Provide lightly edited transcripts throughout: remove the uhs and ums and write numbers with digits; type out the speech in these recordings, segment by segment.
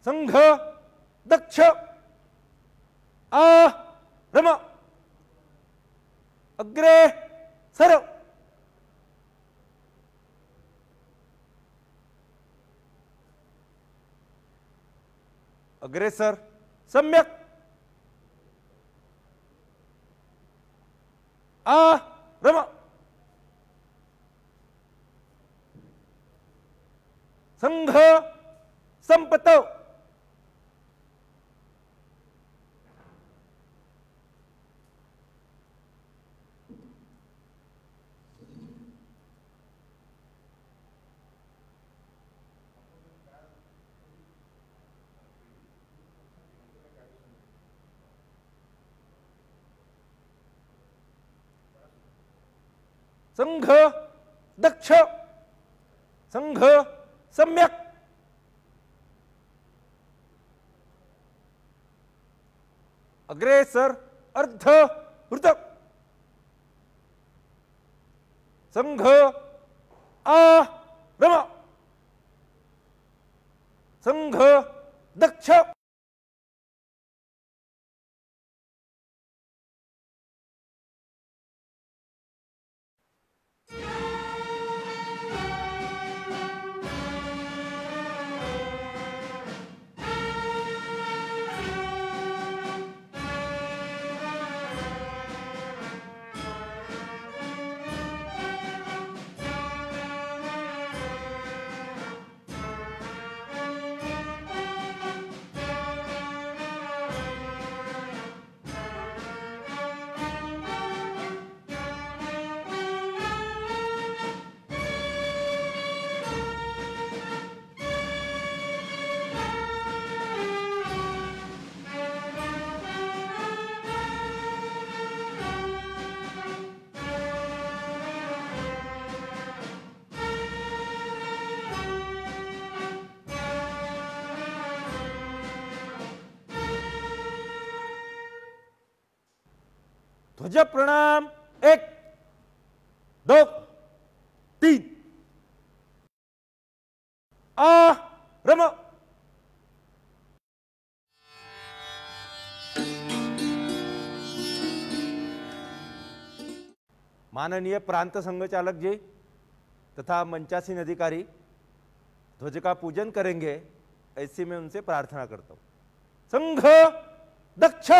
संघ दक्ष आरम अग्रे सर अग्रेसर सम्यक आरम संघ संपत संघ दक्ष संघ सम्यक अग्रेसर अर्ध वृतक संघ आरम संघ दक्ष ध्वज प्रणाम 1 2 3 आरम माननीय प्रांत संघ चालक जी तथा मंचासीन अधिकारी ध्वज का पूजन करेंगे, ऐसी मैं उनसे प्रार्थना करता हूं। संघ दक्ष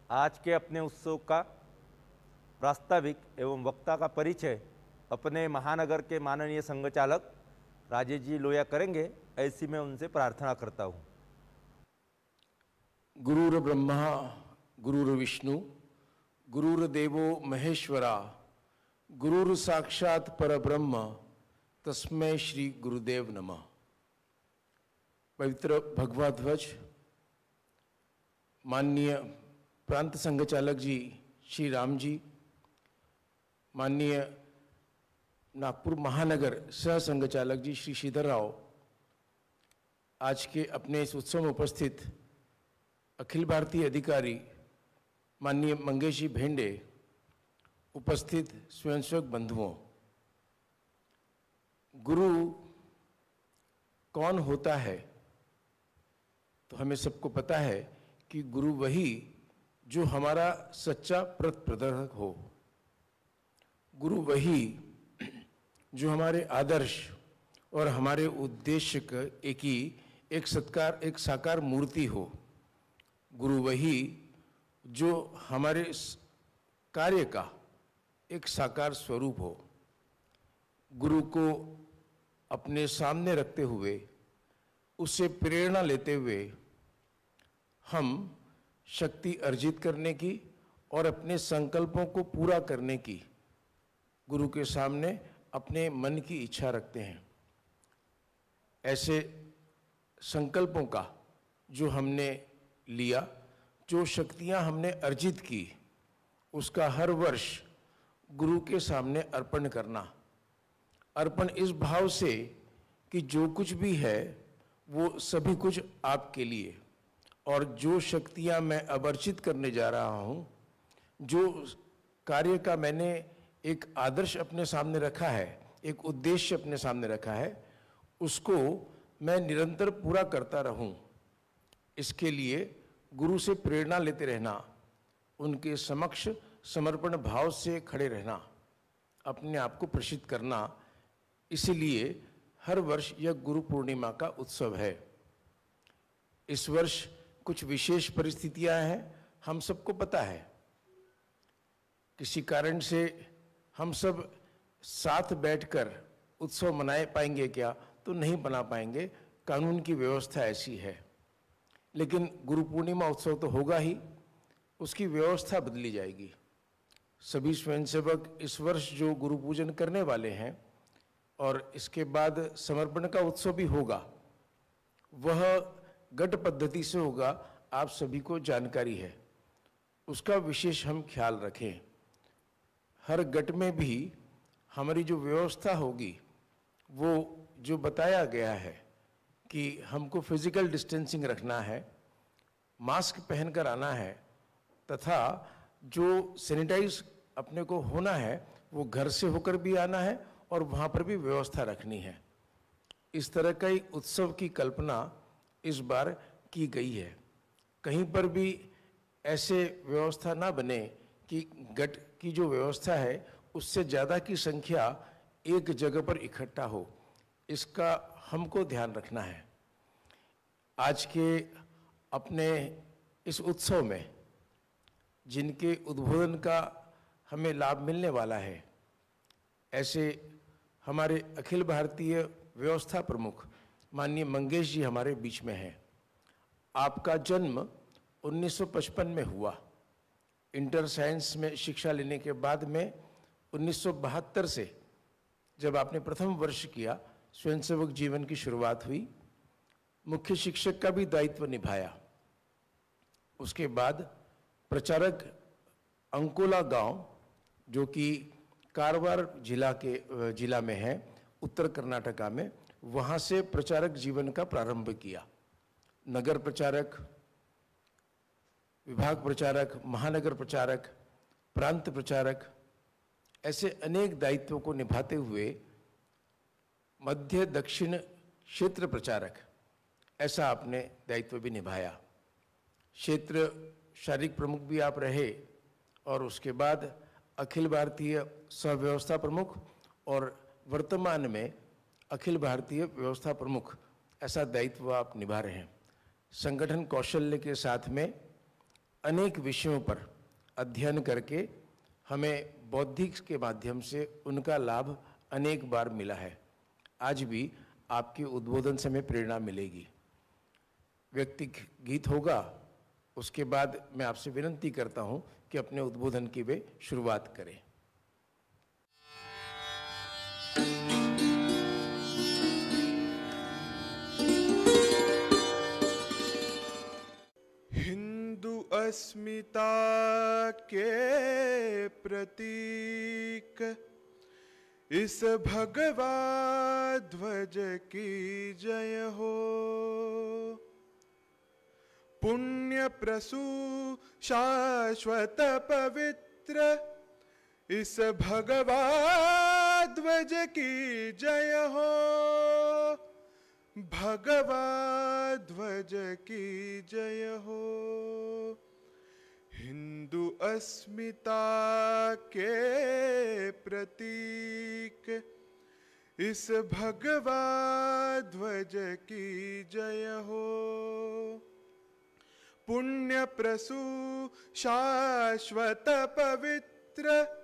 आज के अपने उत्सव का प्रास्ताविक एवं वक्ता का परिचय अपने महानगर के माननीय संघ चालक राजेश जी लोया करेंगे, ऐसी मैं उनसे प्रार्थना करता हूं। गुरुर ब्रह्मा गुरुर विष्णु गुरुर देवो महेश्वरा गुरुर साक्षात परब्रह्म तस्मै श्री गुरुदेव नमः। पवित्र भगवा ध्वज माननीय प्रांत संघ चालक जी श्री राम जी, माननीय नागपुर महानगर सह संघचालक जी श्री श्रीधर राव, आज के अपने इस उत्सव में उपस्थित अखिल भारतीय अधिकारी माननीय मंगेश जी भेंडे, उपस्थित स्वयंसेवक बंधुओं, गुरु कौन होता है? तो हमें सबको पता है कि गुरु वही जो हमारा सच्चा पथ प्रदर्शक हो, गुरु वही जो हमारे आदर्श और हमारे उद्देश्य का एक साकार मूर्ति हो, गुरु वही जो हमारे कार्य का एक साकार स्वरूप हो। गुरु को अपने सामने रखते हुए, उससे प्रेरणा लेते हुए हम शक्ति अर्जित करने की और अपने संकल्पों को पूरा करने की गुरु के सामने अपने मन की इच्छा रखते हैं। ऐसे संकल्पों का जो हमने लिया, जो शक्तियां हमने अर्जित की, उसका हर वर्ष गुरु के सामने अर्पण करना। अर्पण इस भाव से कि जो कुछ भी है वो सभी कुछ आपके लिए, और जो शक्तियां मैं अब अर्जित करने जा रहा हूं, जो कार्य का मैंने एक आदर्श अपने सामने रखा है, एक उद्देश्य अपने सामने रखा है, उसको मैं निरंतर पूरा करता रहूं। इसके लिए गुरु से प्रेरणा लेते रहना, उनके समक्ष समर्पण भाव से खड़े रहना, अपने आप को प्रशिद्ध करना। इसीलिए हर वर्ष यह गुरु पूर्णिमा का उत्सव है। इस वर्ष कुछ विशेष परिस्थितियां हैं, हम सबको पता है। किसी कारण से हम सब साथ बैठकर उत्सव मना पाएंगे क्या? तो नहीं बना पाएंगे, कानून की व्यवस्था ऐसी है। लेकिन गुरु पूर्णिमा उत्सव तो होगा ही, उसकी व्यवस्था बदली जाएगी। सभी स्वयंसेवक इस वर्ष जो गुरु पूजन करने वाले हैं और इसके बाद समर्पण का उत्सव भी होगा, वह गट पद्धति से होगा। आप सभी को जानकारी है, उसका विशेष हम ख्याल रखें। हर गट में भी हमारी जो व्यवस्था होगी, वो जो बताया गया है कि हमको फिजिकल डिस्टेंसिंग रखना है, मास्क पहनकर आना है, तथा जो सैनिटाइज अपने को होना है वो घर से होकर भी आना है और वहाँ पर भी व्यवस्था रखनी है। इस तरह का एक उत्सव की कल्पना इस बार की गई है। कहीं पर भी ऐसे व्यवस्था ना बने कि गट की जो व्यवस्था है उससे ज़्यादा की संख्या एक जगह पर इकट्ठा हो, इसका हमको ध्यान रखना है। आज के अपने इस उत्सव में जिनके उद्बोधन का हमें लाभ मिलने वाला है, ऐसे हमारे अखिल भारतीय व्यवस्था प्रमुख माननीय मंगेश जी हमारे बीच में हैं। आपका जन्म 1955 में हुआ। इंटर साइंस में शिक्षा लेने के बाद में 1972 से जब आपने प्रथम वर्ष किया, स्वयंसेवक जीवन की शुरुआत हुई। मुख्य शिक्षक का भी दायित्व निभाया। उसके बाद प्रचारक अंकोला गांव, जो कि कारवार जिला में है, उत्तर कर्नाटका में, वहाँ से प्रचारक जीवन का प्रारंभ किया। नगर प्रचारक, विभाग प्रचारक, महानगर प्रचारक, प्रांत प्रचारक, ऐसे अनेक दायित्वों को निभाते हुए मध्य दक्षिण क्षेत्र प्रचारक, ऐसा आपने दायित्व भी निभाया। क्षेत्र शारीरिक प्रमुख भी आप रहे और उसके बाद अखिल भारतीय सहव्यवस्था प्रमुख और वर्तमान में अखिल भारतीय व्यवस्था प्रमुख, ऐसा दायित्व आप निभा रहे हैं। संगठन कौशल्य के साथ में अनेक विषयों पर अध्ययन करके हमें बौद्धिक के माध्यम से उनका लाभ अनेक बार मिला है। आज भी आपके उद्बोधन से हमें प्रेरणा मिलेगी। व्यक्ति गीत होगा, उसके बाद मैं आपसे विनती करता हूं कि अपने उद्बोधन की वे शुरुआत करें। हिंदू अस्मिता के प्रतीक इस भगवा ध्वज की जय हो। पुण्य प्रसू शाश्वत पवित्र इस भगवा ध्वज की जय हो। भगवा ध्वज की जय हो। हिंदू अस्मिता के प्रतीक इस भगवा ध्वज की जय हो। पुण्य प्रसू शाश्वत पवित्र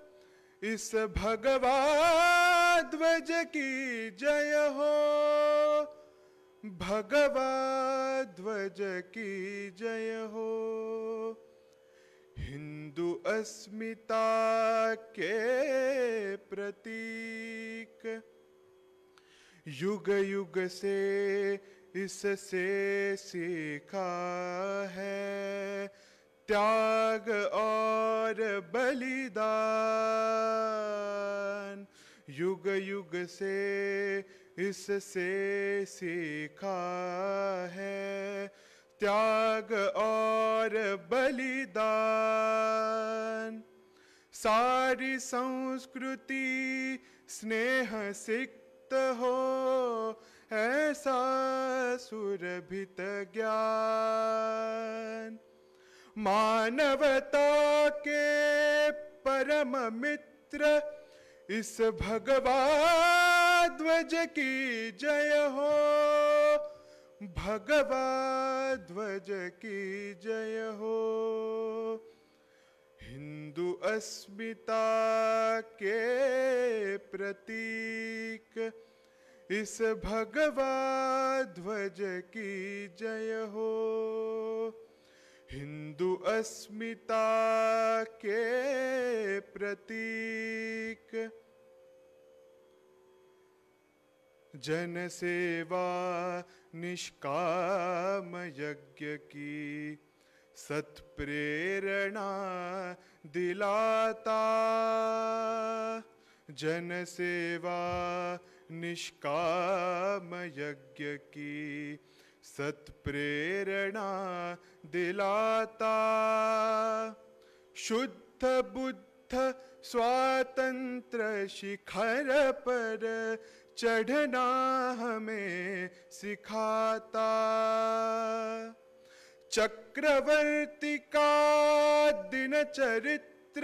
इस भगवा ध्वज की जय हो। भगवा ध्वज की जय हो। हिंदू अस्मिता के प्रतीक युग युग से इससे सीखा है त्याग और बलिदान। युग युग से इससे सीखा है त्याग और बलिदान। सारी संस्कृति स्नेह सिक्त हो ऐसा सुरभित ज्ञान। मानवता के परम मित्र इस भगवा ध्वज की जय हो। भगवा ध्वज की जय हो। हिंदू अस्मिता के प्रतीक इस भगवा ध्वज की जय हो। हिंदू अस्मिता के प्रतीक जन सेवा निष्काम यज्ञ की सत्प्रेरणा दिलाता। जन सेवा निष्काम यज्ञ की सत्प्रेरणा दिलाता। शुद्ध बुद्ध स्वातंत्र शिखर पर चढ़ना हमें सिखाता। चक्रवर्ती का दिन चरित्र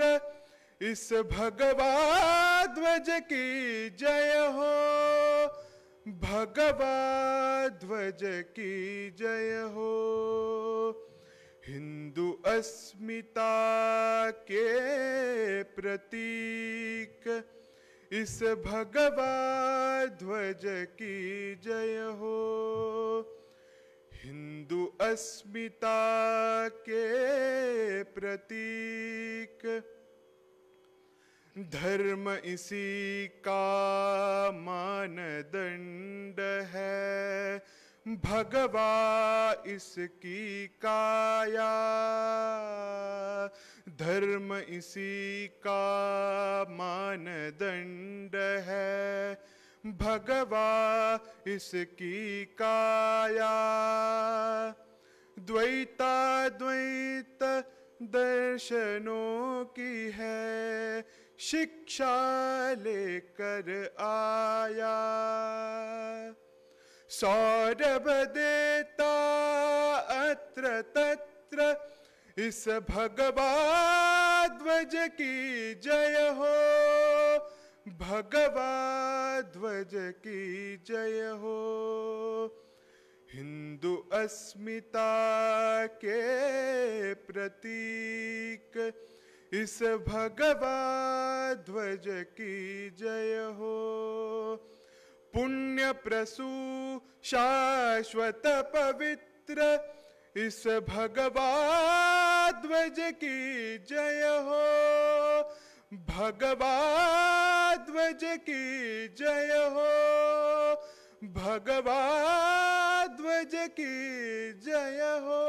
इस भगवा ध्वज की जय हो। भगवा ध्वज की जय हो। हिंदू अस्मिता के प्रतीक इस भगवा ध्वज की जय हो। हिंदू अस्मिता के प्रतीक धर्म इसी का मानदंड है। भगवा इसकी काया। धर्म इसी का मानदंड है। भगवा इसकी काया। द्वैताद्वैत दर्शनों की है शिक्षा लेकर आया। सौरभ देता अत्र तत्र इस भगवा ध्वज की जय हो। भगवा ध्वज की जय हो। हिंदू अस्मिता के प्रतीक इस भगवा ध्वज की जय हो। पुण्य प्रसू शाश्वत पवित्र इस भगवा ध्वज की जय हो। भगवा ध्वज की जय हो। भगवा ध्वज की जय हो।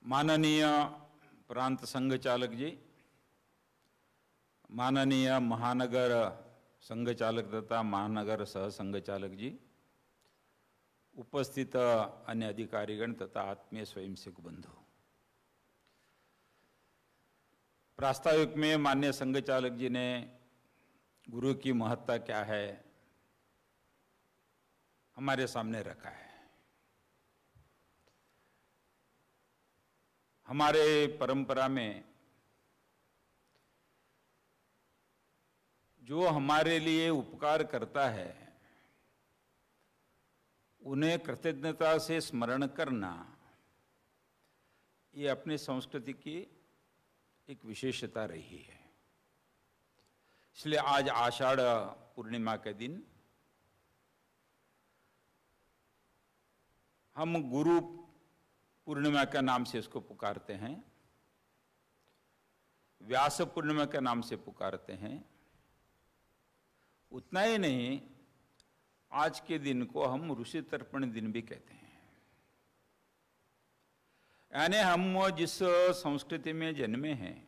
माननीय प्रांत संघ चालक जी, माननीय महानगर संघ चालक तथा महानगर सह संघ चालक जी, उपस्थित अन्य अधिकारीगण तथा आत्मीय स्वयंसेवक बंधु, प्रास्ताविक में माननीय संघ चालक जी ने गुरु की महत्ता क्या है हमारे सामने रखा है। हमारे परंपरा में जो हमारे लिए उपकार करता है उन्हें कृतज्ञता से स्मरण करना, ये अपनी संस्कृति की एक विशेषता रही है। इसलिए आज आषाढ़ पूर्णिमा के दिन हम गुरु पूर्णिमा के नाम से इसको पुकारते हैं, व्यास पूर्णिमा के नाम से पुकारते हैं। उतना ही नहीं, आज के दिन को हम ऋषि तर्पण दिन भी कहते हैं। यानी हम जिस संस्कृति में जन्मे हैं,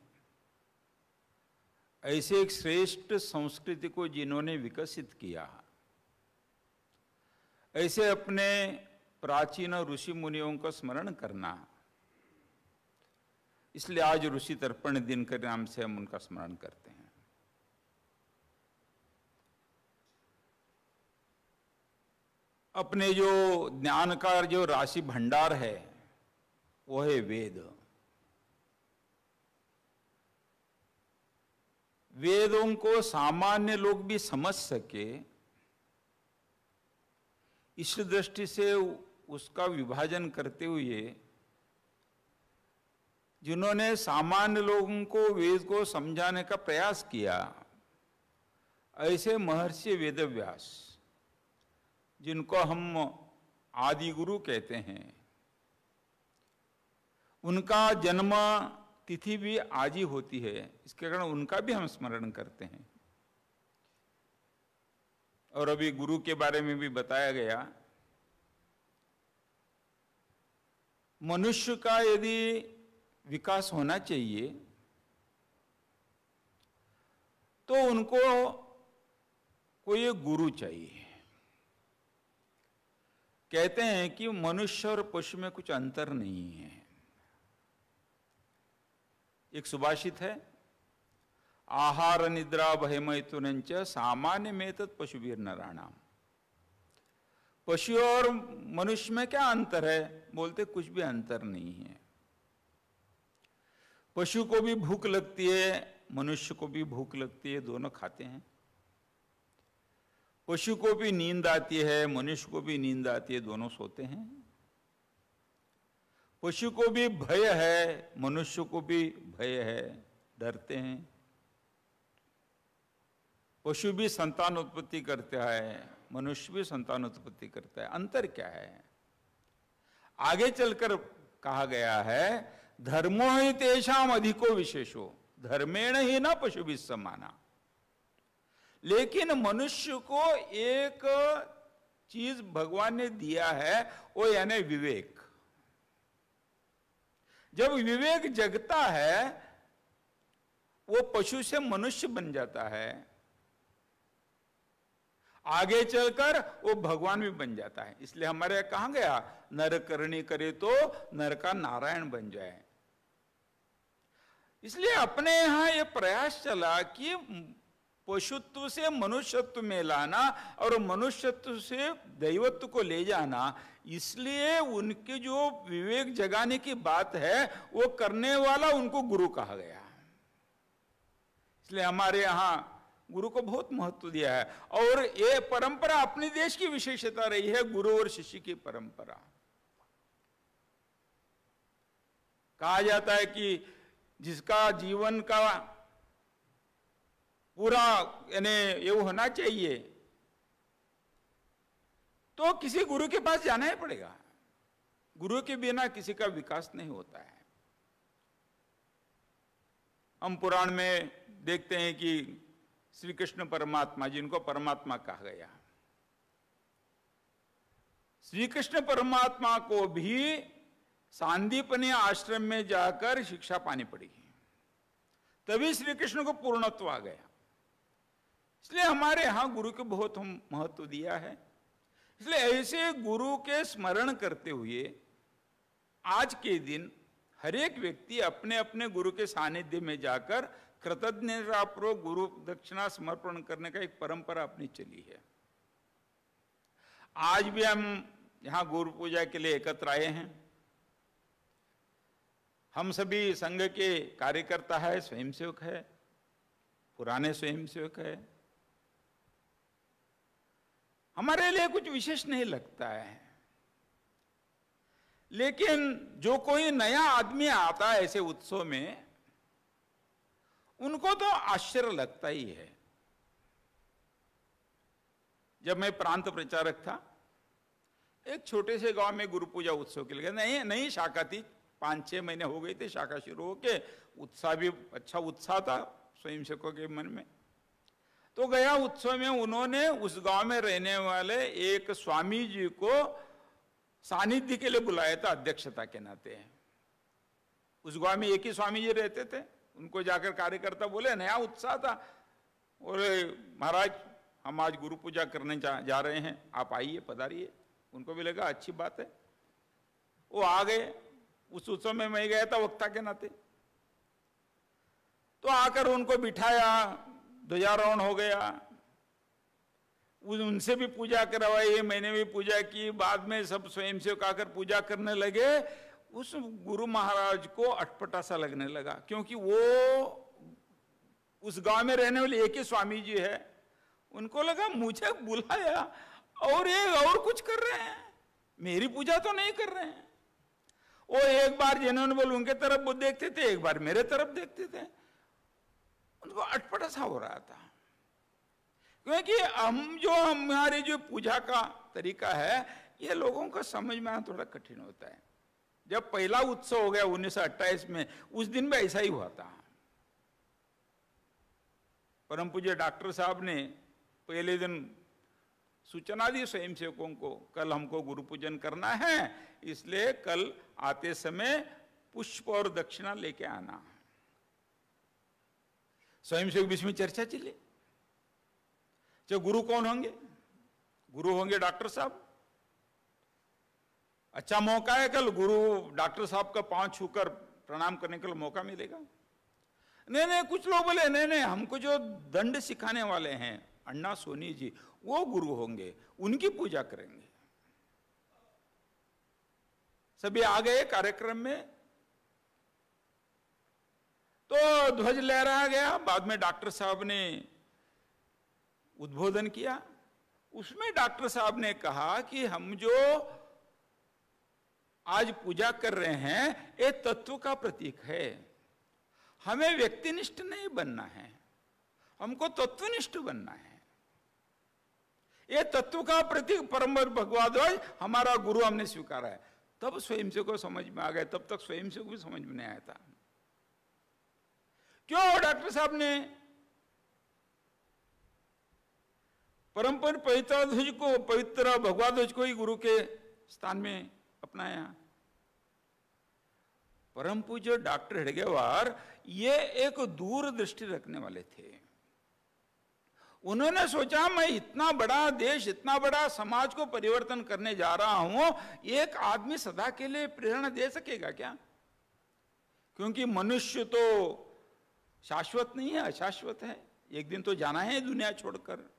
ऐसे एक श्रेष्ठ संस्कृति को जिन्होंने विकसित किया, ऐसे अपने प्राचीन ऋषि मुनियों का स्मरण करना, इसलिए आज ऋषि तर्पण दिन के नाम से हम उनका स्मरण करते हैं। अपने जो ज्ञान का जो राशि भंडार है वो है वेद। वेदों को सामान्य लोग भी समझ सके, इस दृष्टि से उसका विभाजन करते हुए जिन्होंने सामान्य लोगों को वेद को समझाने का प्रयास किया, ऐसे महर्षि वेदव्यास, जिनको हम आदि गुरु कहते हैं, उनका जन्म तिथि भी आज ही होती है। इसके कारण उनका भी हम स्मरण करते हैं। और अभी गुरु के बारे में भी बताया गया, मनुष्य का यदि विकास होना चाहिए तो उनको कोई एक गुरु चाहिए। कहते हैं कि मनुष्य और पशु में कुछ अंतर नहीं है। एक सुभाषित है, आहार निद्रा भयमैथुनंच सामान्य में तत् पशुभिर नराणाम। पशु और मनुष्य में क्या अंतर है? बोलते कुछ भी अंतर नहीं है। पशु को भी भूख लगती है, मनुष्य को भी भूख लगती है, दोनों खाते हैं। पशु को भी नींद आती है, मनुष्य को भी नींद आती है, दोनों सोते हैं। पशु को भी भय है, मनुष्य को भी भय है, डरते हैं। पशु भी संतान उत्पत्ति करता है, मनुष्य भी संतान उत्पत्ति करता है। अंतर क्या है? आगे चलकर कहा गया है, धर्मो ही तेषाम अधिको विशेषो धर्मेण ही न पशु भी समाना। लेकिन मनुष्य को एक चीज भगवान ने दिया है, वो यानी विवेक। जब विवेक जगता है, वो पशु से मनुष्य बन जाता है, आगे चलकर वो भगवान भी बन जाता है। इसलिए हमारे यहां कहा गया, नर करनी करे तो नर का नारायण बन जाए। इसलिए अपने यहां ये प्रयास चला कि पशुत्व से मनुष्यत्व में लाना और मनुष्यत्व से दैवत्व को ले जाना। इसलिए उनके जो विवेक जगाने की बात है, वो करने वाला उनको गुरु कहा गया। इसलिए हमारे यहां गुरु को बहुत महत्व दिया है। और ये परंपरा अपने देश की विशेषता रही है, गुरु और शिष्य की परंपरा। कहा जाता है कि जिसका जीवन का पूरा यानी ये होना चाहिए, तो किसी गुरु के पास जाना ही पड़ेगा। गुरु के बिना किसी का विकास नहीं होता है। हम पुराण में देखते हैं कि श्री कृष्ण परमात्मा, जिनको परमात्मा कहा गया, श्री कृष्ण परमात्मा को भी सांदीपनी आश्रम में जाकर शिक्षा पानी पड़ी, तभी श्री कृष्ण को पूर्णत्व आ गया। इसलिए हमारे यहां गुरु को बहुत महत्व दिया है। इसलिए ऐसे गुरु के स्मरण करते हुए आज के दिन हर एक व्यक्ति अपने अपने गुरु के सानिध्य में जाकर कृतज्ञतापूर्वक गुरु दक्षिणा समर्पण करने का एक परंपरा अपनी चली है। आज भी हम यहां गुरु पूजा के लिए एकत्र आए हैं। हम सभी संघ के कार्यकर्ता है, स्वयंसेवक है, पुराने स्वयंसेवक है। हमारे लिए कुछ विशेष नहीं लगता है, लेकिन जो कोई नया आदमी आता है ऐसे उत्सव में, उनको तो आश्चर्य लगता ही है। जब मैं प्रांत प्रचारक था, एक छोटे से गांव में गुरु पूजा उत्सव के लिए नई शाखा थी, 5-6 महीने हो गए थे शाखा शुरू होके। उत्साह भी अच्छा उत्साह था स्वयंसेवकों के मन में। तो गया उत्सव में उन्होंने उस गांव में रहने वाले एक स्वामी जी को सानिध्य के लिए बुलाया था, अध्यक्षता के नाते। उस गांव में एक ही स्वामी जी रहते थे। उनको जाकर कार्यकर्ता बोले, नया उत्साह था, बोले महाराज हम आज गुरु पूजा करने जा रहे हैं, आप आइए, पधारिए। उनको भी लगा अच्छी बात है, वो आ गए। उस उत्सव में मैं गया था वक्ता के नाते। तो आकर उनको बिठाया, ध्वजारोहण हो गया, उनसे भी पूजा करवाई, मैंने भी पूजा की। बाद में सब स्वयंसेवक आकर पूजा करने लगे। उस गुरु महाराज को अटपटा सा लगने लगा, क्योंकि वो उस गांव में रहने वाले एक ही स्वामी जी है। उनको लगा मुझे बुलाया और ये और कुछ कर रहे हैं, मेरी पूजा तो नहीं कर रहे हैं। वो एक बार जिन्होंने बोल उनके तरफ वो देखते थे, एक बार मेरे तरफ देखते थे। उनको अटपटा सा हो रहा था, क्योंकि हमारी जो पूजा का तरीका है, ये लोगों को समझ में आना थोड़ा कठिन होता है। जब पहला उत्सव हो गया 1928 में, उस दिन भी ऐसा ही हुआ था। परम पूज्य डॉक्टर साहब ने पहले दिन सूचना दी स्वयंसेवकों को, कल हमको गुरु पूजन करना है, इसलिए कल आते समय पुष्प और दक्षिणा लेके आना। स्वयंसेवक बीच में चर्चा चली, जो गुरु कौन होंगे? गुरु होंगे डॉक्टर साहब। अच्छा मौका है, कल गुरु डॉक्टर साहब का पांव छूकर प्रणाम करने का मौका मिलेगा। नहीं, कुछ लोग बोले नहीं, हमको जो दंड सिखाने वाले हैं अन्ना सोनी जी, वो गुरु होंगे, उनकी पूजा करेंगे। सभी आ गए कार्यक्रम में। तो ध्वज लहराया गया। बाद में डॉक्टर साहब ने उद्बोधन किया। उसमें डॉक्टर साहब ने कहा कि हम जो आज पूजा कर रहे हैं, ये तत्व का प्रतीक है। हमें व्यक्तिनिष्ठ नहीं बनना है, हमको तत्वनिष्ठ बनना है। ये तत्व का प्रतीक परम भगवद्ध्वज हमारा गुरु हमने स्वीकारा है। तब स्वयंसेवक को समझ में आ गया, तब तक स्वयंसेवक भी समझ में नहीं आया था। क्यों डॉक्टर साहब ने परम पवित्र ध्वज को, पवित्र भगवद्ध्वज को ही गुरु के स्थान में अपनाया? परम पूज्य डॉक्टर हेडगेवार ये एक दूरदृष्टि रखने वाले थे। उन्होंने सोचा मैं इतना बड़ा देश, इतना बड़ा समाज को परिवर्तन करने जा रहा हूं, एक आदमी सदा के लिए प्रेरणा दे सकेगा क्या? क्योंकि मनुष्य तो शाश्वत नहीं है, अशाश्वत है, एक दिन तो जाना है दुनिया छोड़कर।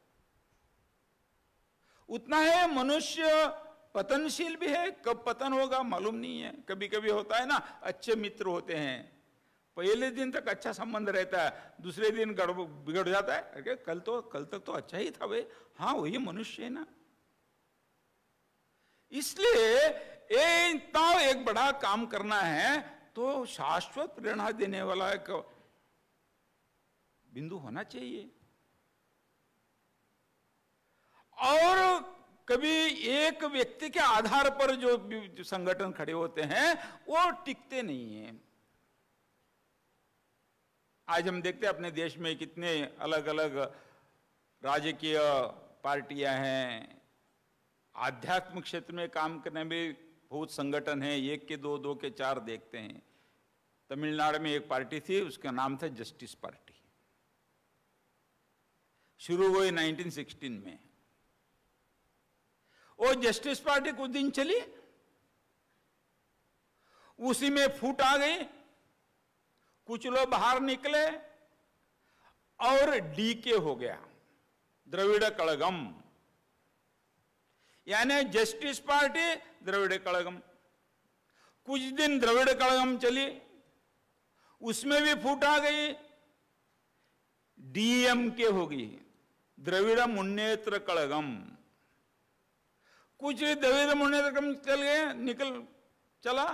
उतना है मनुष्य पतनशील भी है, कब पतन होगा मालूम नहीं है। कभी कभी होता है ना, अच्छे मित्र होते हैं, पहले दिन तक अच्छा संबंध रहता है, दूसरे दिन बिगड़ जाता है। अरे कल तक तो अच्छा ही था भाई। हाँ, वही मनुष्य है ना। इसलिए इतना एक बड़ा काम करना है तो शाश्वत प्रेरणा देने वाला एक बिंदु होना चाहिए। और कभी एक व्यक्ति के आधार पर जो संगठन खड़े होते हैं वो टिकते नहीं हैं। आज हम देखते हैं अपने देश में कितने अलग अलग राजकीय पार्टियां हैं, आध्यात्मिक क्षेत्र में काम करने में बहुत संगठन है, एक के दो, दो के चार देखते हैं। तमिलनाडु में एक पार्टी थी, उसका नाम था जस्टिस पार्टी। शुरू हुई 1916 में। वो जस्टिस पार्टी कुछ दिन चली, उसी में फूट आ गई, कुछ लोग बाहर निकले और डीके हो गया, द्रविड़ कड़गम, यानी जस्टिस पार्टी द्रविड़ कड़गम। कुछ दिन द्रविड़ कड़गम चली, उसमें भी फूट आ गई, डीएमके हो गई, द्रविड़ मुन्नेत्र कड़गम। कुछ द्रविड़ मुन्नेत्र कड़गम चल गए, चला।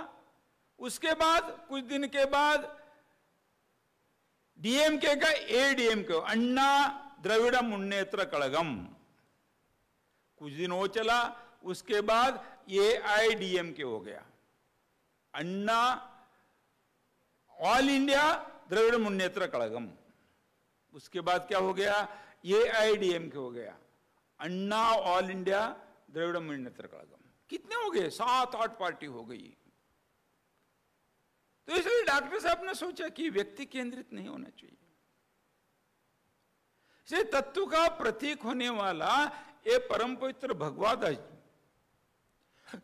उसके बाद कुछ दिन के बाद डीएमके का एडीएमके, अन्ना द्रविड़ मुन्नेत्र कड़गम, कुछ दिन वो चला। उसके बाद एआईडीएमके हो गया, अन्ना ऑल इंडिया द्रविड़ मुन्नेत्र कड़गम। उसके बाद क्या हो गया, एआईडीएमके हो गया, अन्ना ऑल इंडिया द्रविड़ मुन्नेत्र कड़गम। कितने हो गए, 7-8 पार्टी हो गई। तो इसलिए डॉक्टर साहब ने सोचा कि व्यक्ति केंद्रित नहीं होना चाहिए। इसे तत्व का प्रतीक होने वाला ये परम पवित्र भगवद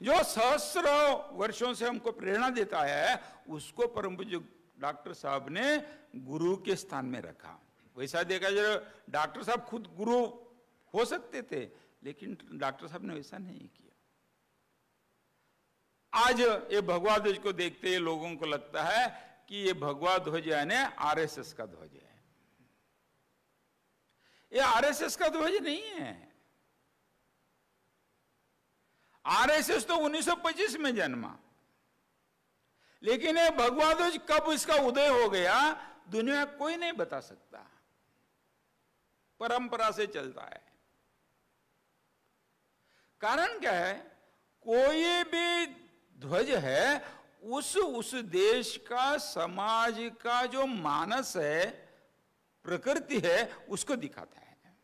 जो सहस्र वर्षों से हमको प्रेरणा देता है, उसको परम पूज्य डॉक्टर साहब ने गुरु के स्थान में रखा। वैसा देखा जाए डॉक्टर साहब खुद गुरु हो सकते थे, लेकिन डॉक्टर साहब ने वैसा नहीं किया। आज ये भगवा ध्वज को देखते ही लोगों को लगता है कि ये भगवा ध्वज यानी आरएसएस का ध्वज है। ये आरएसएस का ध्वज नहीं है। आरएसएस तो 1925 में जन्मा, लेकिन ये भगवा ध्वज कब इसका उदय हो गया, दुनिया कोई नहीं बता सकता। परंपरा से चलता है। कारण क्या है, कोई भी ध्वज है उस देश का, समाज का जो मानस है, प्रकृति है, उसको दिखाता है।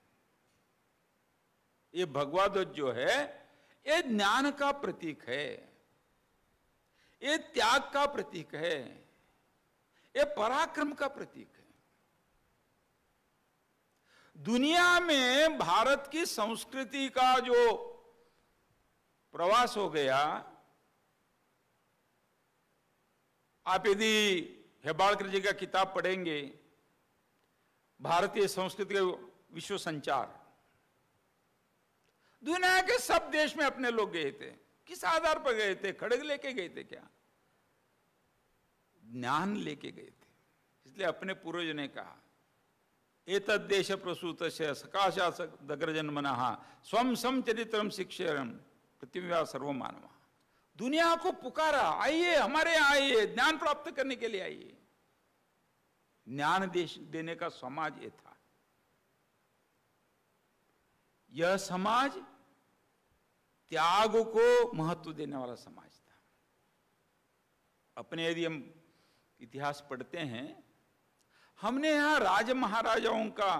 ये भगवा ध्वज जो है, ये ज्ञान का प्रतीक है, ये त्याग का प्रतीक है, ये पराक्रम का प्रतीक है। दुनिया में भारत की संस्कृति का जो प्रवास हो गया, आप यदि हेबालकर जी का किताब पढ़ेंगे, भारतीय संस्कृति का विश्व संचार, दुनिया के सब देश में अपने लोग गए थे। किस आधार पर गए थे? खड़ग लेके गए थे क्या? ज्ञान लेके गए थे। इसलिए अपने पूर्वज ने कहा, एतद् देश प्रसूत से सकाशादग्रजन मनः स्वम सम चरित्रम शिक्षरम पृथ्वी सर्व मानव। दुनिया को पुकारा, आइए हमारे यहाँ आइए, ज्ञान प्राप्त करने के लिए आइए। ज्ञान देने का समाज ये था। यह समाज त्याग को महत्व देने वाला समाज था। अपने यदि हम इतिहास पढ़ते हैं, हमने यहां राज महाराजाओं का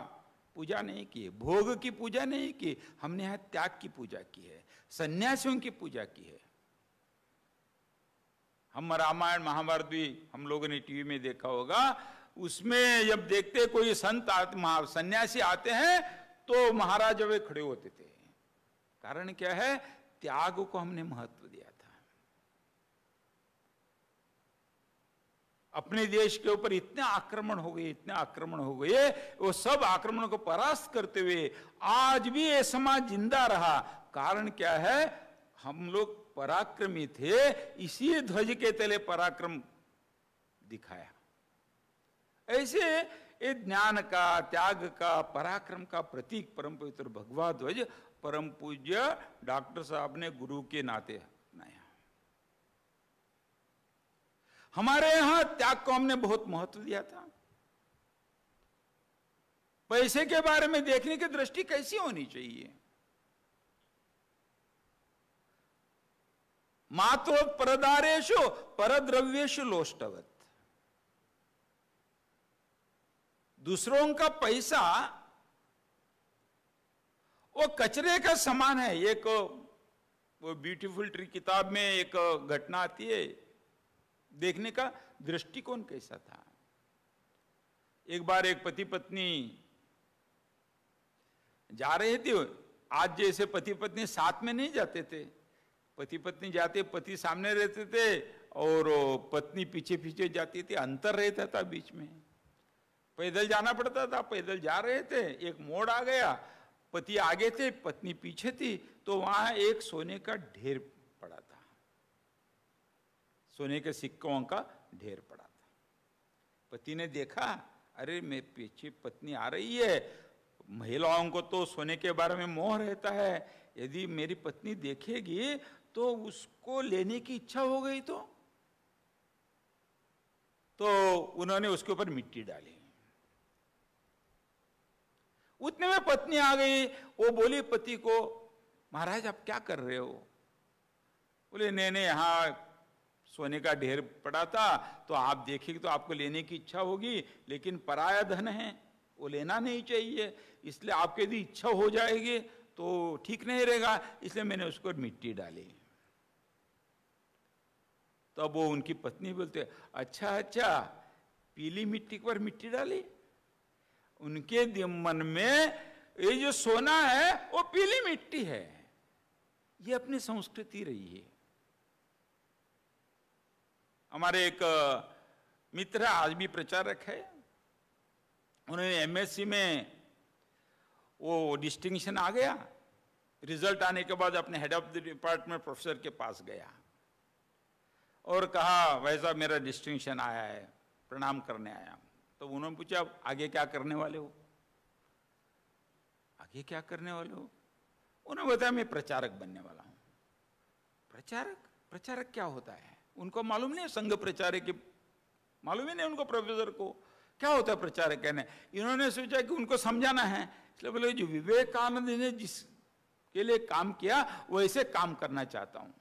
पूजा नहीं की, भोग की पूजा नहीं की, हमने यहां त्याग की पूजा की है, सन्यासियों की पूजा की है। हम रामायण महाभारत भी हम लोगों ने टीवी में देखा होगा, उसमें जब देखते कोई संत सन्यासी आते हैं तो महाराज वे खड़े होते थे। कारण क्या है? त्याग को हमने महत्व दिया था। अपने देश के ऊपर इतने आक्रमण हो गए, इतने आक्रमण हो गए, वो सब आक्रमणों को परास्त करते हुए आज भी ये समाज जिंदा रहा। कारण क्या है? हम लोग पराक्रमी थे, इसी ध्वज के तले पराक्रम दिखाया। ऐसे ये ज्ञान का, त्याग का, पराक्रम का प्रतीक परम पवित्र भगवा ध्वज परम पूज्य डॉक्टर साहब ने गुरु के नाते अपनाया। हमारे यहां त्याग को हमने बहुत महत्व दिया था। पैसे के बारे में देखने की दृष्टि कैसी होनी चाहिए? मात्रो परदारेशु परद्रव्येशु लोष्टवत। दूसरों का पैसा वो कचरे का समान है। एक वो ब्यूटीफुल ट्री किताब में एक घटना आती है, देखने का दृष्टिकोण कैसा था। एक बार एक पति पत्नी जा रहे थे, आज जैसे पति पत्नी साथ में नहीं जाते थे, पति पत्नी जाते, पति सामने रहते थे और पत्नी पीछे पीछे जाती थी, अंतर रहता था बीच में, पैदल जाना पड़ता था। पैदल जा रहे थे, एक मोड़ आ गया, पति आगे थे, पत्नी पीछे थी, तो वहां एक सोने का ढेर पड़ा था, सोने के सिक्कों का ढेर पड़ा था। पति ने देखा, अरे मेरे पीछे पत्नी आ रही है, महिलाओं को तो सोने के बारे में मोह रहता है, यदि मेरी पत्नी देखेगी तो उसको लेने की इच्छा हो गई तो उन्होंने उसके ऊपर मिट्टी डाली। उतने में पत्नी आ गई, वो बोली पति को, महाराज आप क्या कर रहे हो? बोले नहीं, यहां सोने का ढेर पड़ा था, तो आप देखेंगे तो आपको लेने की इच्छा होगी, लेकिन पराया धन है, वो लेना नहीं चाहिए, इसलिए आपके यदि इच्छा हो जाएगी तो ठीक नहीं रहेगा, इसलिए मैंने उसको मिट्टी डाली। तब वो उनकी पत्नी बोलते, अच्छा, पीली मिट्टी पर मिट्टी डाली? उनके मन में ये जो सोना है वो पीली मिट्टी है, ये अपनी संस्कृति रही है। हमारे एक मित्र आज भी प्रचारक है, उन्होंने एमएससी में वो डिस्टिंक्शन आ गया, रिजल्ट आने के बाद अपने head of the department professor के पास गया और कहा वैसा मेरा डिस्टिंक्शन आया है, प्रणाम करने आया। तो उन्होंने पूछा आगे क्या करने वाले हो? आगे क्या करने वाले हो? उन्होंने बताया मैं प्रचारक बनने वाला हूं। प्रचारक क्या होता है उनको मालूम नहीं, संघ प्रचारक के मालूम ही नहीं उनको, प्रोफेसर को क्या होता है प्रचारक कहने। इन्होंने सोचा कि उनको समझाना है, इसलिए बोले जो विवेकानंद ने जिसके लिए काम किया वैसे काम करना चाहता हूं।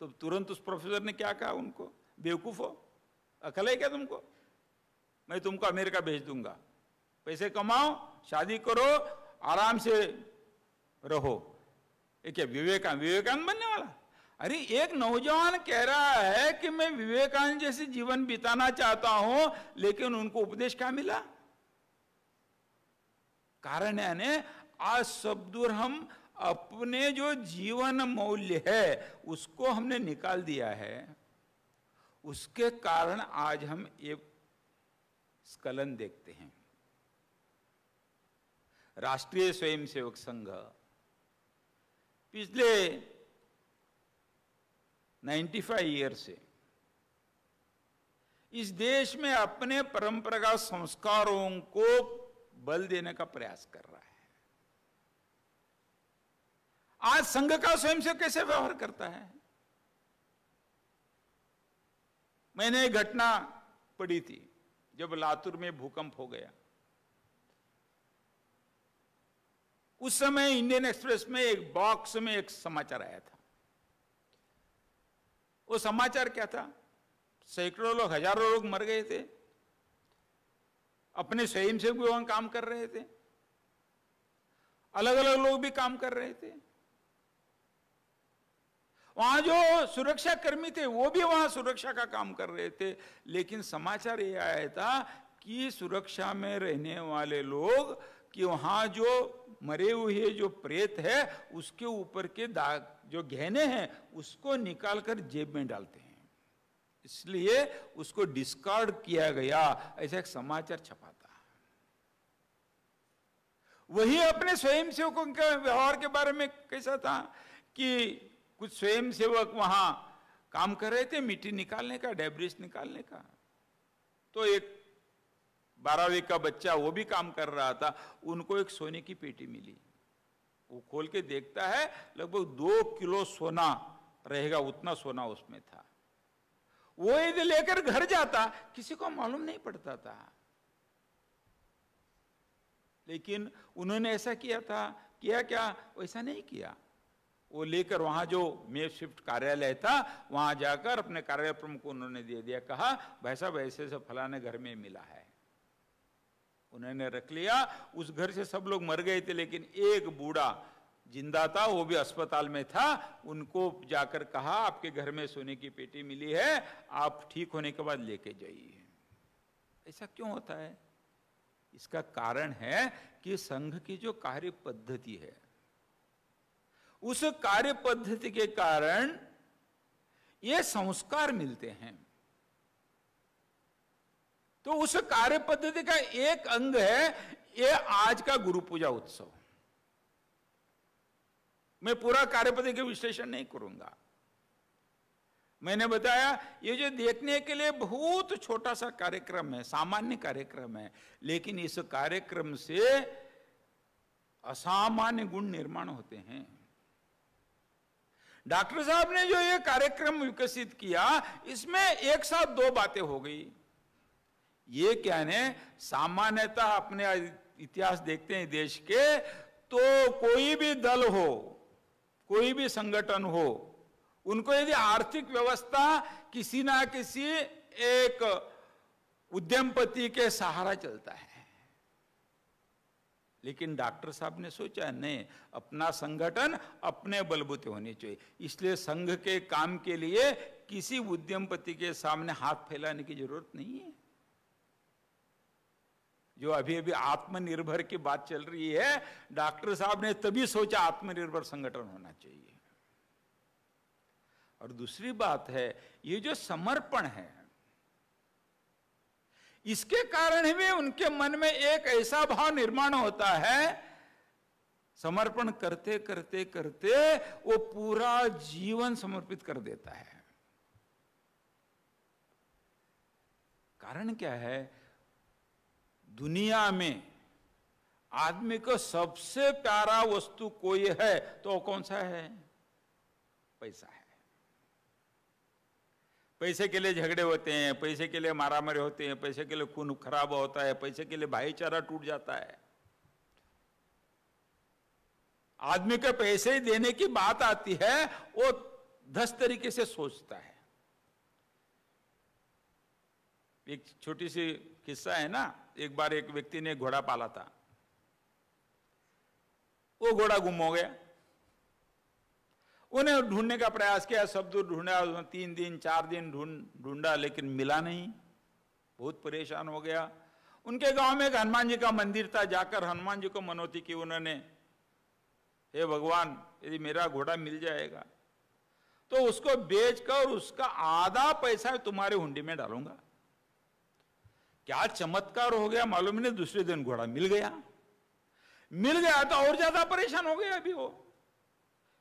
तो तुरंत उस प्रोफेसर ने क्या कहा उनको, बेवकूफ हो, अकल है क्या तुमको? मैं तुमको अमेरिका भेज दूंगा, पैसे कमाओ, शादी करो, आराम से रहो। ये क्या विवेकानंद बनने वाला? अरे एक नौजवान कह रहा है कि मैं विवेकानंद जैसे जीवन बिताना चाहता हूं, लेकिन उनको उपदेश क्या मिला? कारण यानी आज सब दूर हम अपने जो जीवन मूल्य है उसको हमने निकाल दिया है, उसके कारण आज हम एक स्खलन देखते हैं। राष्ट्रीय स्वयंसेवक संघ पिछले 95 ईयर से इस देश में अपने परंपरागत संस्कारों को बल देने का प्रयास कर रहा है। आज संघ का स्वयंसेवक कैसे व्यवहार करता है? मैंने एक घटना पढ़ी थी जब लातूर में भूकंप हो गया। उस समय इंडियन एक्सप्रेस में एक बॉक्स में एक समाचार आया था। वो समाचार क्या था? सैकड़ों लोग, हजारों लोग मर गए थे, अपने स्वयंसेवक भी वहां काम कर रहे थे, अलग अलग लोग भी काम कर रहे थे, वहां जो सुरक्षा कर्मी थे वो भी वहां सुरक्षा का काम कर रहे थे। लेकिन समाचार ये आया था कि सुरक्षा में रहने वाले लोग कि वहां जो मरे हुए जो प्रेत है उसके ऊपर के दाग जो गहने हैं उसको निकालकर जेब में डालते हैं, इसलिए उसको डिस्कार्ड किया गया, ऐसा एक समाचार छपा था। वही अपने स्वयंसेवकों के व्यवहार के बारे में कैसा था कि कुछ स्वयंसेवक वहां काम कर रहे थे मिट्टी निकालने का, डेब्रिस निकालने का, तो एक 12वीं का बच्चा वो भी काम कर रहा था, उनको एक सोने की पेटी मिली। वो खोल के देखता है, लगभग 2 किलो सोना रहेगा, उतना सोना उसमें था। वो यदि लेकर घर जाता किसी को मालूम नहीं पड़ता था, लेकिन उन्होंने ऐसा किया था। किया क्या? वैसा नहीं किया। वो लेकर वहां जो मेप शिफ्ट कार्यालय था वहां जाकर अपने कार्यालय प्रमुख को उन्होंने दे दिया, कहा भाई साहब ऐसे ऐसे फलाने घर में मिला है। उन्होंने रख लिया। उस घर से सब लोग मर गए थे, लेकिन एक बूढ़ा जिंदा था, वो भी अस्पताल में था, उनको जाकर कहा आपके घर में सोने की पेटी मिली है, आप ठीक होने के बाद लेके जाइए। ऐसा क्यों होता है? इसका कारण है कि संघ की जो कार्य पद्धति है, उस कार्य पद्धति के कारण ये संस्कार मिलते हैं। तो उस कार्य पद्धति का एक अंग है ये आज का गुरु पूजा उत्सव। मैं पूरा कार्य पद्धति का विश्लेषण नहीं करूंगा। मैंने बताया ये जो देखने के लिए बहुत छोटा सा कार्यक्रम है, सामान्य कार्यक्रम है, लेकिन इस कार्यक्रम से असामान्य गुण निर्माण होते हैं। डॉक्टर साहब ने जो ये कार्यक्रम विकसित किया, इसमें एक साथ दो बातें हो गई। ये क्या है, सामान्यतः अपने इतिहास देखते हैं देश के, तो कोई भी दल हो, कोई भी संगठन हो, उनको यदि आर्थिक व्यवस्था किसी ना किसी एक उद्यमपति के सहारा चलता है। लेकिन डॉक्टर साहब ने सोचा नहीं, अपना संगठन अपने बलबूते होने चाहिए, इसलिए संघ के काम के लिए किसी उद्यमपति के सामने हाथ फैलाने की जरूरत नहीं है। जो अभी अभी आत्मनिर्भर की बात चल रही है, डॉक्टर साहब ने तभी सोचा आत्मनिर्भर संगठन होना चाहिए। और दूसरी बात है, ये जो समर्पण है, इसके कारण भी उनके मन में एक ऐसा भाव निर्माण होता है, समर्पण करते करते करते वो पूरा जीवन समर्पित कर देता है। कारण क्या है? दुनिया में आदमी को सबसे प्यारा वस्तु कोई है तो कौन सा है? पैसा है। पैसे के लिए झगड़े होते हैं, पैसे के लिए मारामारी होते हैं, पैसे के लिए खून खराब होता है, पैसे के लिए भाईचारा टूट जाता है। आदमी के पैसे देने की बात आती है, वो 10 तरीके से सोचता है। एक छोटी सी किस्सा है ना, एक बार एक व्यक्ति ने घोड़ा पाला था, वो घोड़ा गुम हो गया। उन्हें ढूंढने का प्रयास किया, सब दूर ढूंढा, 3 दिन 4 दिन ढूंढा, लेकिन मिला नहीं। बहुत परेशान हो गया। उनके गांव में एक हनुमान जी का मंदिर था, जाकर हनुमान जी को मनौती की उन्होंने, हे भगवान यदि मेरा घोड़ा मिल जाएगा तो उसको बेचकर उसका आधा पैसा तुम्हारे हुंडी में डालूंगा। क्या चमत्कार हो गया मालूम नहीं, दूसरे दिन घोड़ा मिल गया। मिल गया तो और ज्यादा परेशान हो गया अभी वो,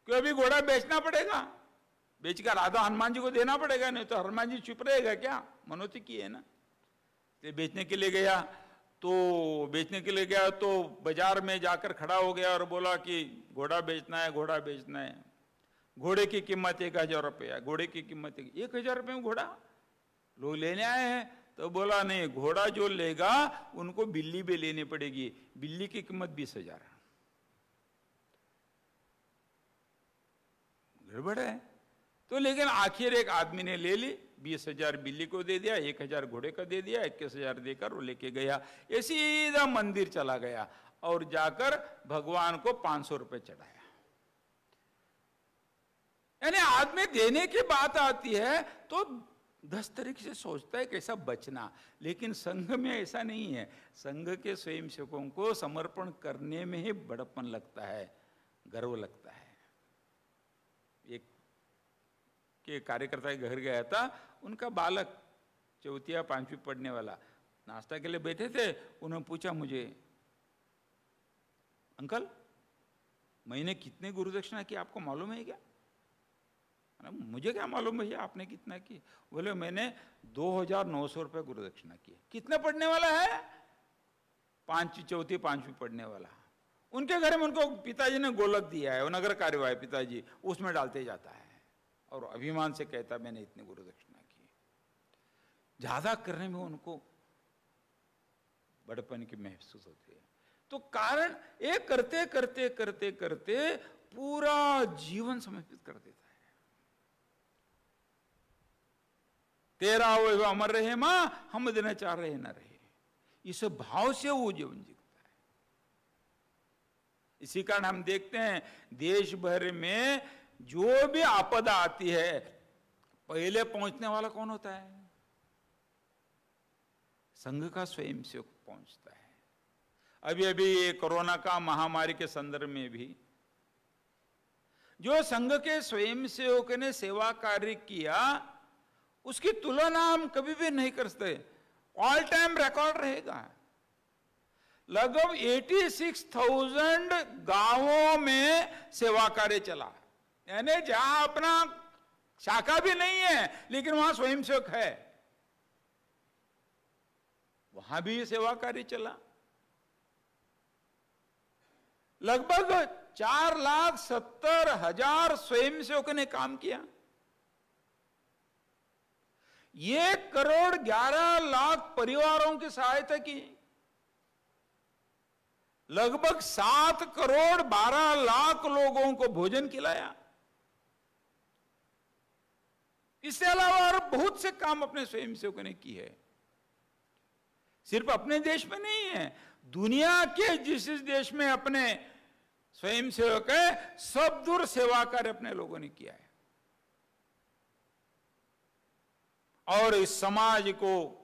क्यों अभी घोड़ा बेचना पड़ेगा, बेचकर आधा हनुमान जी को देना पड़ेगा, नहीं तो हनुमान जी चुप रहेगा क्या? मनौती की है ना। तो बेचने के लिए गया, तो बाजार में जाकर खड़ा हो गया और बोला कि घोड़ा बेचना है, घोड़ा बेचना है। घोड़े की कीमत 1000 रुपया, घोड़े की कीमत 1000 रुपये में घोड़ा लोग लेने आए हैं। तो बोला नहीं, घोड़ा जो लेगा उनको बिल्ली भी लेनी पड़ेगी, बिल्ली की कीमत 20,000। गड़बड़ है। तो लेकिन आखिर एक आदमी ने ले ली, 20,000 बिल्ली को दे दिया, 1000 घोड़े का दे दिया, 21,000 देकर वो लेके गया। ये सीधा मंदिर चला गया और जाकर भगवान को 500 रुपए चढ़ाया। यानी आदमी देने की बात आती है तो 10 तरीके से सोचता है कैसा बचना। लेकिन संघ में ऐसा नहीं है। संघ के स्वयंसेवकों को समर्पण करने में ही बड़प्पन लगता है, गर्व लगता है। एक के कार्यकर्ता के घर गया था, उनका बालक 4th या 5वीं पढ़ने वाला नाश्ता के लिए बैठे थे। उन्होंने पूछा मुझे, अंकल मैंने कितने गुरुदक्षिणा की आपको मालूम है क्या? मुझे क्या मालूम भैया आपने कितना की? बोले मैंने 2,900 रुपये गुरुदक्षिणा की। कितने पढ़ने वाला है? 4th 5वीं पढ़ने वाला। उनके घर में उनको पिताजी ने गोलक दिया है, वो नगर कार्यवाही पिताजी उसमें डालते जाता है और अभिमान से कहता मैंने इतनी गुरुदक्षिणा की। ज्यादा करने में उनको बड़पन की महसूस होती है। तो कारण एक करते करते करते करते पूरा जीवन समर्पित कर देता है। तेरा वो अमर रहे मां, हम देना चाह रहे न रहे, इस भाव से वो जीवन जीता है। इसी कारण हम देखते हैं देश भर में जो भी आपदा आती है पहले पहुंचने वाला कौन होता है? संघ का स्वयंसेवक पहुंचता है। अभी अभी ये कोरोना का महामारी के संदर्भ में भी जो संघ के स्वयंसेवक ने सेवा कार्य किया उसकी तुलना हम कभी भी नहीं कर सकते। ऑल टाइम रिकॉर्ड रहेगा। लगभग 86,000 गांवों में सेवा कार्य चला, यानी जहां अपना शाखा भी नहीं है लेकिन वहां स्वयंसेवक है, वहां भी सेवा कार्य चला। लगभग 4,70,000 स्वयंसेवकों ने काम किया। 1,11,00,000 परिवारों की सहायता की। लगभग 7,12,00,000 लोगों को भोजन खिलाया। इससे अलावा और बहुत से काम अपने स्वयंसेवकों ने की है। सिर्फ अपने देश में नहीं है, दुनिया के जिस देश में अपने स्वयंसेवक है सब दूर सेवा कार्य अपने लोगों ने किया है और इस समाज को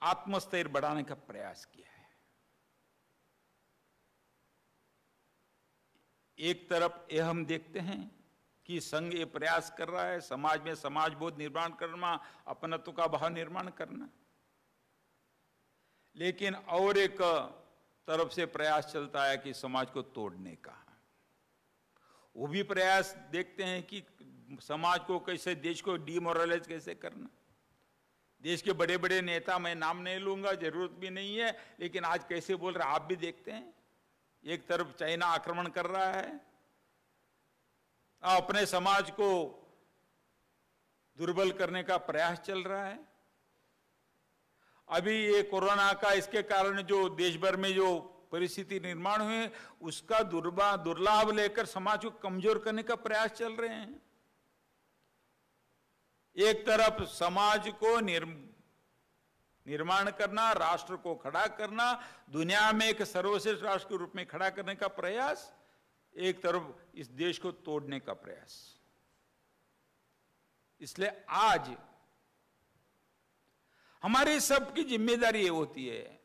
आत्मस्थैर्य बढ़ाने का प्रयास किया है। एक तरफ ये हम देखते हैं कि संघ ये प्रयास कर रहा है समाज में समाज बोध निर्माण करना, अपनत्व का भाव निर्माण करना, लेकिन और एक तरफ से प्रयास चलता है कि समाज को तोड़ने का। वो भी प्रयास देखते हैं कि समाज को कैसे, देश को डिमोरलाइज कैसे करना। देश के बड़े बड़े नेता, मैं नाम नहीं लूंगा, जरूरत भी नहीं है, लेकिन आज कैसे बोल रहे आप भी देखते हैं। एक तरफ चाइना आक्रमण कर रहा है, अपने समाज को दुर्बल करने का प्रयास चल रहा है। अभी ये कोरोना का, इसके कारण जो देश भर में जो परिस्थिति निर्माण हुई उसका दुर्लाभ लेकर समाज को कमजोर करने का प्रयास चल रहे हैं। एक तरफ समाज को निर्माण करना, राष्ट्र को खड़ा करना, दुनिया में एक सर्वश्रेष्ठ राष्ट्र के रूप में खड़ा करने का प्रयास, एक तरफ इस देश को तोड़ने का प्रयास। इसलिए आज हमारी सबकी जिम्मेदारी ये होती है,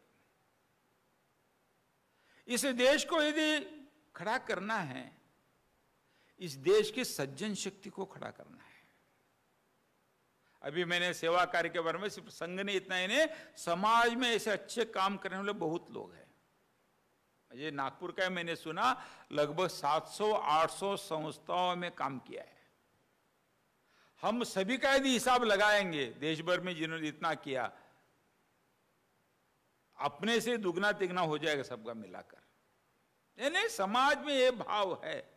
इस देश को यदि खड़ा करना है, इस देश की सज्जन शक्ति को खड़ा करना है। अभी मैंने सेवा कार्य के बारे में, सिर्फ संघ ने इतना ही नहीं, समाज में ऐसे अच्छे काम करने वाले बहुत लोग हैं। ये नागपुर का मैंने सुना लगभग 700-800 संस्थाओं में काम किया है। हम सभी का यदि हिसाब लगाएंगे देश भर में जिन्होंने इतना किया, अपने से दुगना तिगना हो जाएगा सबका मिलाकर। यानी समाज में ये भाव है।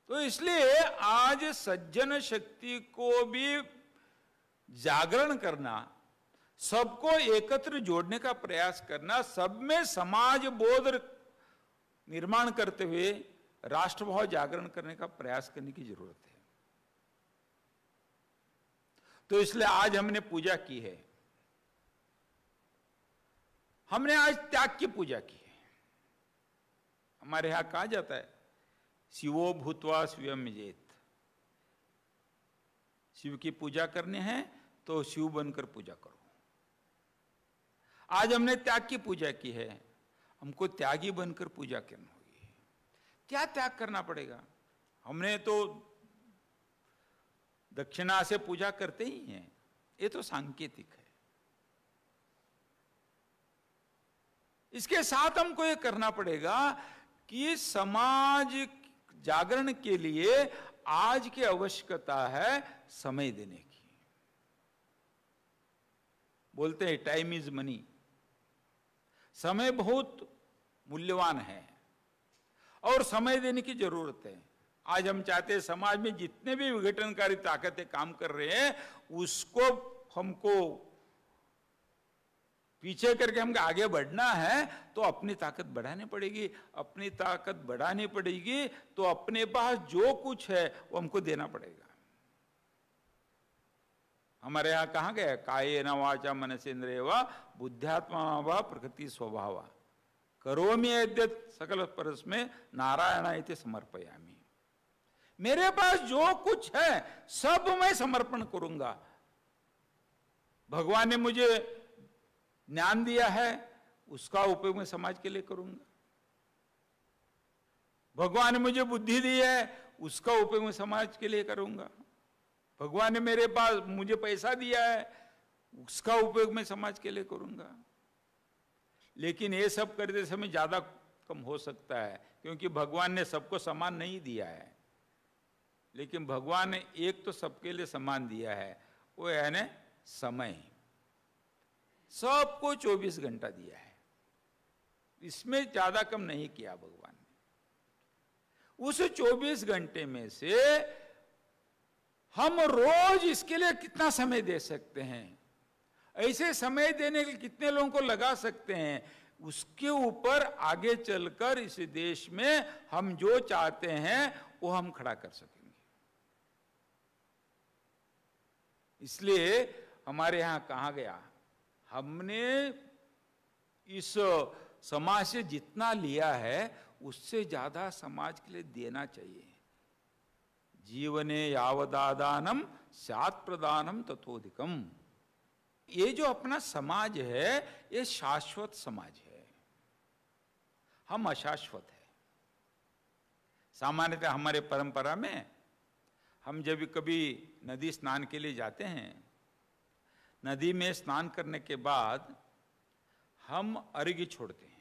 तो इसलिए आज सज्जन शक्ति को भी जागरण करना, सबको एकत्र जोड़ने का प्रयास करना, सब में समाज बोध निर्माण करते हुए राष्ट्रभाव जागरण करने का प्रयास करने की जरूरत है। तो इसलिए आज हमने पूजा की है, हमने आज त्याग की पूजा की है। हमारे यहां कहा जाता है शिवो भूत्वा शिवम जेत, शिव की पूजा करने हैं तो शिव बनकर पूजा करो। आज हमने त्याग की पूजा की है, हमको त्यागी बनकर पूजा करनी होगी। क्या त्याग करना पड़ेगा? हमने तो दक्षिणा से पूजा करते ही हैं, ये तो सांकेतिक है। इसके साथ हमको ये करना पड़ेगा कि समाज जागरण के लिए आज की आवश्यकता है समय देने की। बोलते हैं टाइम इज मनी, समय बहुत मूल्यवान है और समय देने की जरूरत है। आज हम चाहते हैं समाज में जितने भी विघटनकारी ताकतें काम कर रहे हैं उसको हमको पीछे करके हमको आगे बढ़ना है, तो अपनी ताकत बढ़ानी पड़ेगी। अपनी ताकत बढ़ानी पड़ेगी तो अपने पास जो कुछ है वो हमको देना पड़ेगा। हमारे यहां कहा गया कायेन वाचा मनसेन्द्रिय वा बुद्ध्यात्मा वा प्रकृति स्वभाव, करोमि यद्य सकल परस्मै नारायणाय समर्पयामि। मेरे पास जो कुछ है सब मैं समर्पण करूंगा। भगवान ने मुझे ज्ञान दिया है, उसका उपयोग मैं समाज के लिए करूंगा। भगवान ने मुझे बुद्धि दी है, उसका उपयोग मैं समाज के लिए करूंगा। भगवान ने मेरे पास मुझे पैसा दिया है, उसका उपयोग मैं समाज के लिए करूंगा। लेकिन ये सब करते समय ज्यादा कम हो सकता है, क्योंकि भगवान ने सबको समान नहीं दिया है। लेकिन भगवान ने एक तो सबके लिए समान दिया है, वो है ना समय। सबको 24 घंटा दिया है, इसमें ज्यादा कम नहीं किया भगवान ने। उस 24 घंटे में से हम रोज इसके लिए कितना समय दे सकते हैं, ऐसे समय देने के लिए कितने लोगों को लगा सकते हैं, उसके ऊपर आगे चलकर इस देश में हम जो चाहते हैं वो हम खड़ा कर सकेंगे। इसलिए हमारे यहां कहा गया, हमने इस समाज से जितना लिया है उससे ज्यादा समाज के लिए देना चाहिए। जीवने यावदादानम स्यात् प्रदानम ततोधिकम। ये जो अपना समाज है ये शाश्वत समाज है, हम अशाश्वत है। सामान्यतः हमारे परंपरा में हम जब कभी नदी स्नान के लिए जाते हैं, नदी में स्नान करने के बाद हम अर्घ्य छोड़ते हैं।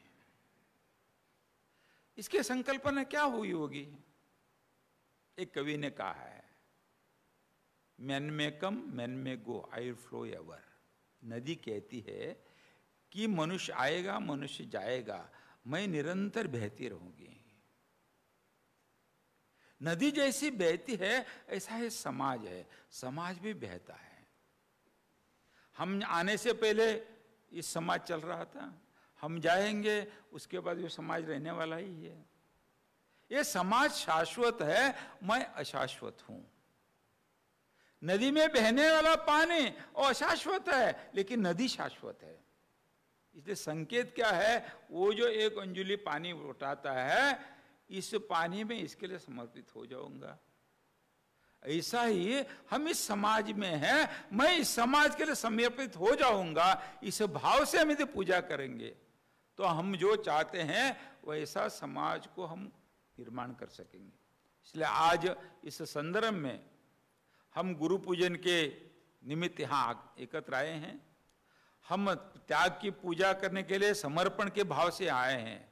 इसके संकल्पना क्या हुई होगी? एक कवि ने कहा है, मैन में कम मैन में गो आई विल फ्लो एवर। नदी कहती है कि मनुष्य आएगा मनुष्य जाएगा, मैं निरंतर बहती रहूंगी। नदी जैसी बहती है ऐसा ही समाज है, समाज भी बहता है। हम आने से पहले इस समाज चल रहा था, हम जाएंगे उसके बाद ये समाज रहने वाला ही है। ये समाज शाश्वत है, मैं अशाश्वत हूं। नदी में बहने वाला पानी वो अशाश्वत है, लेकिन नदी शाश्वत है। इसलिए संकेत क्या है? वो जो एक अंजुली पानी उठाता है, इस पानी में इसके लिए समर्पित हो जाऊंगा। ऐसा ही हम इस समाज में हैं, मैं इस समाज के लिए समर्पित हो जाऊंगा। इस भाव से हम यदि पूजा करेंगे तो हम जो चाहते हैं वैसा समाज को हम निर्माण कर सकेंगे। इसलिए आज इस संदर्भ में हम गुरु पूजन के निमित्त यहाँ एकत्र आए हैं। हम त्याग की पूजा करने के लिए समर्पण के भाव से आए हैं।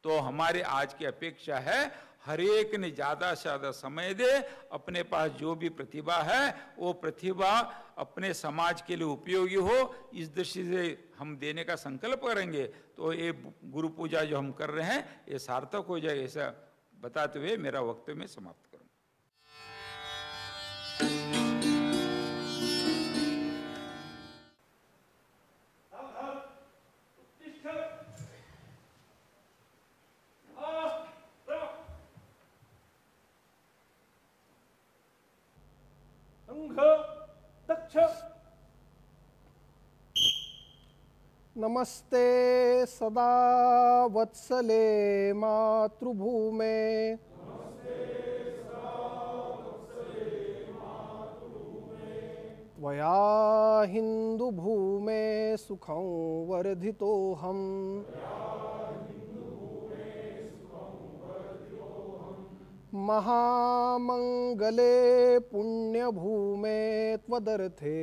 तो हमारे आज की अपेक्षा है हर एक ने ज्यादा से ज्यादा समय दे, अपने पास जो भी प्रतिभा है वो प्रतिभा अपने समाज के लिए उपयोगी हो, इस दृष्टि से हम देने का संकल्प करेंगे तो ये गुरु पूजा जो हम कर रहे हैं ये सार्थक हो जाएगा। ऐसा बताते हुए मेरा वक्तव्य में समाप्त करूं। नमस्ते सदा वत्सले मातृभूमे, त्वया हिन्दुभूमे सुखं वर्धितोऽहम्। महामंगले पुण्यभूमे त्वदर्थे,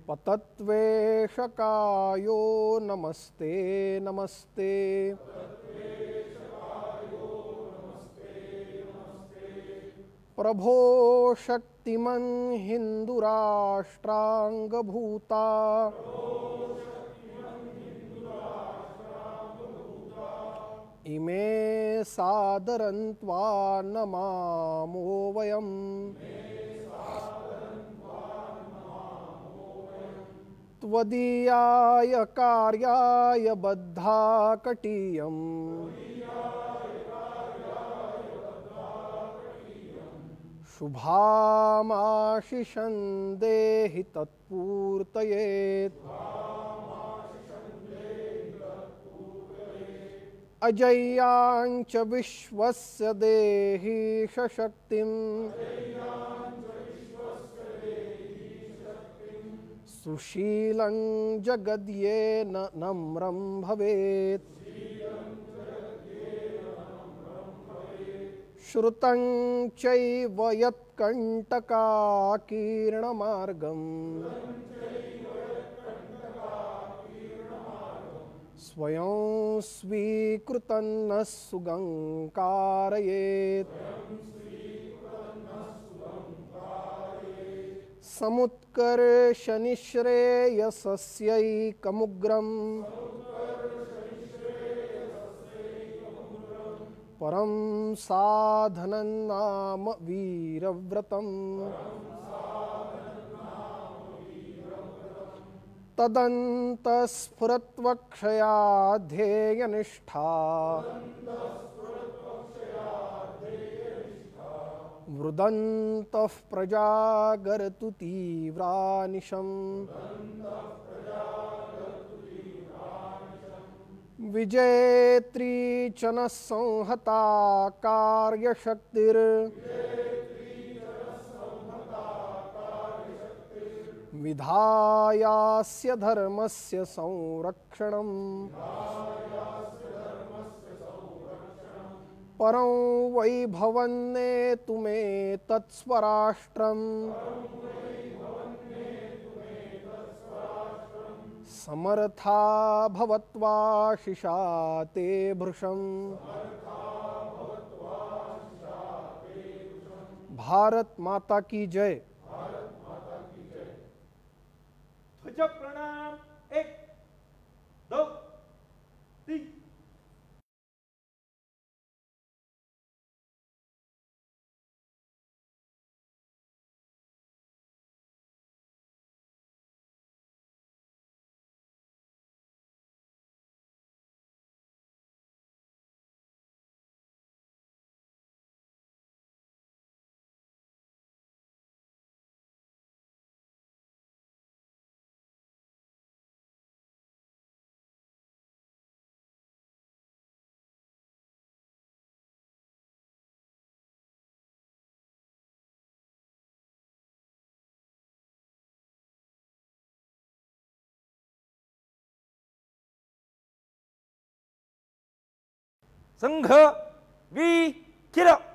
पतत्वेशकायो नमस्ते नमस्ते। प्रभो शक्तिमन् हिन्दुराष्ट्राङ्गभूता, इमे सादरन्त्वा नमामो वयम्। त्वदीयाय कार्याय बद्धा कटीयम्, शुभामाशिषं देहि तत्पूर्तयेत् अजय्यां च विश्वस्य देहि शक्तिम् सुशीलं जगद्येन नम्रं भवेत् श्रुतं चैव यत्कण्टकाकीर्णमार्गम् स्वयं स्वीकृतं न सुगङ्कारयेत् समुत्कर्षनिःश्रेयसस्यैकमुग्रम् परं साधनं नाम वीरव्रतम् तदन्तस्फुरत्वक्षया ध्येयनिष्ठा वृदन्तः प्रजागर्तु तीव्रानिशम् विजेत्री च न संहता कार्यशक्तिर् विधायास्य धर्मस्य संरक्षणम् परं वैभवन्नेतुमे तत्स्वराष्ट्रम् समर्था भवत्वाशिषा ते भृशम् भारत माता की जय। ध्वज प्रणाम 1 2 3। संघ विकिरण